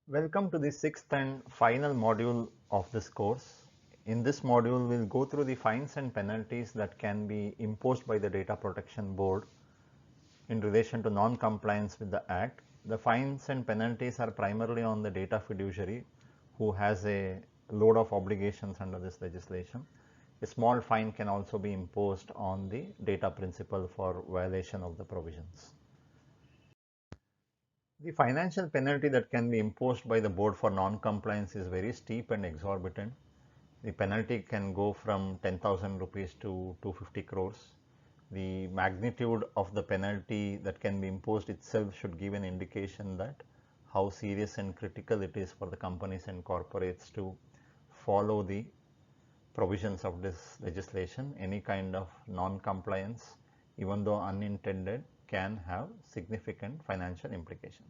Welcome to the sixth and final module of this course. In this module, we'll go through the fines and penalties that can be imposed by the Data Protection Board in relation to non-compliance with the Act. The fines and penalties are primarily on the data fiduciary who has a load of obligations under this legislation. A small fine can also be imposed on the data principal for violation of the provisions. The financial penalty that can be imposed by the board for non-compliance is very steep and exorbitant. The penalty can go from 10,000 rupees to 250 crores. The magnitude of the penalty that can be imposed itself should give an indication that how serious and critical it is for the companies and corporates to follow the provisions of this legislation. Any kind of non-compliance, even though unintended, can have significant financial implications.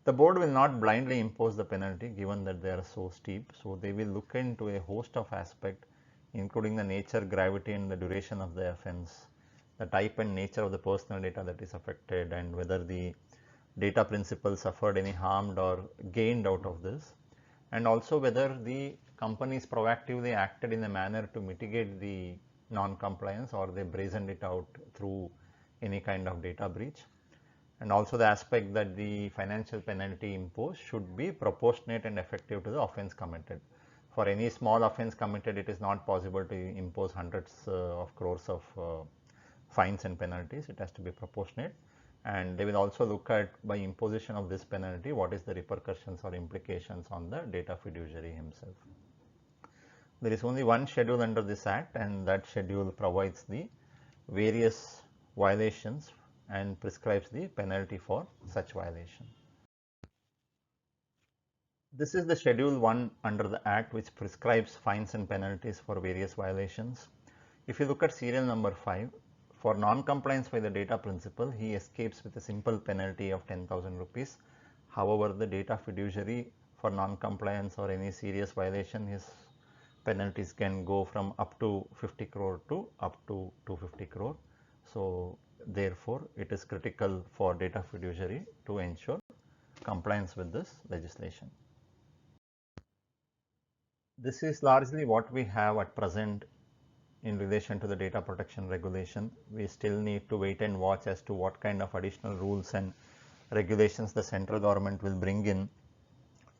The board will not blindly impose the penalty given that they are so steep, so they will look into a host of aspects including the nature, gravity and the duration of the offence, the type and nature of the personal data that is affected, and whether the data principal suffered any harm or gained out of this, and also whether the companies proactively acted in a manner to mitigate the non-compliance or they brazened it out through any kind of data breach, and also the aspect that the financial penalty imposed should be proportionate and effective to the offence committed. For any small offence committed, it is not possible to impose hundreds of crores of fines and penalties. It has to be proportionate, and they will also look at, by imposition of this penalty, what is the repercussions or implications on the data fiduciary himself. There is only one schedule under this act, and that schedule provides the various violations and prescribes the penalty for such violation. This is the schedule 1 under the act, which prescribes fines and penalties for various violations. If you look at serial number 5, for non-compliance by the data principal, he escapes with a simple penalty of 10,000 rupees. However, the data fiduciary, for non-compliance or any serious violation, his penalties can go from up to 50 crore to up to 250 crore. So therefore, it is critical for data fiduciary to ensure compliance with this legislation. This is largely what we have at present in relation to the data protection regulation. We still need to wait and watch as to what kind of additional rules and regulations the central government will bring in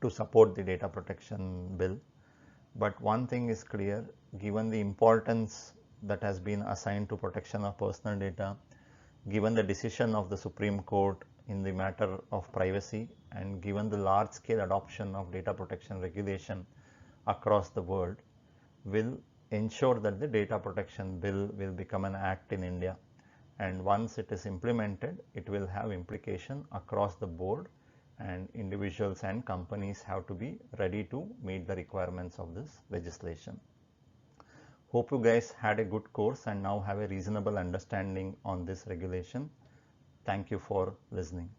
to support the data protection bill. But one thing is clear, given the importance that has been assigned to protection of personal data, given the decision of the Supreme Court in the matter of privacy, and given the large scale adoption of data protection regulation across the world, will ensure that the data protection bill will become an act in India, and once it is implemented, it will have implication across the board, and individuals and companies have to be ready to meet the requirements of this legislation. Hope you guys had a good course and now have a reasonable understanding on this regulation. Thank you for listening.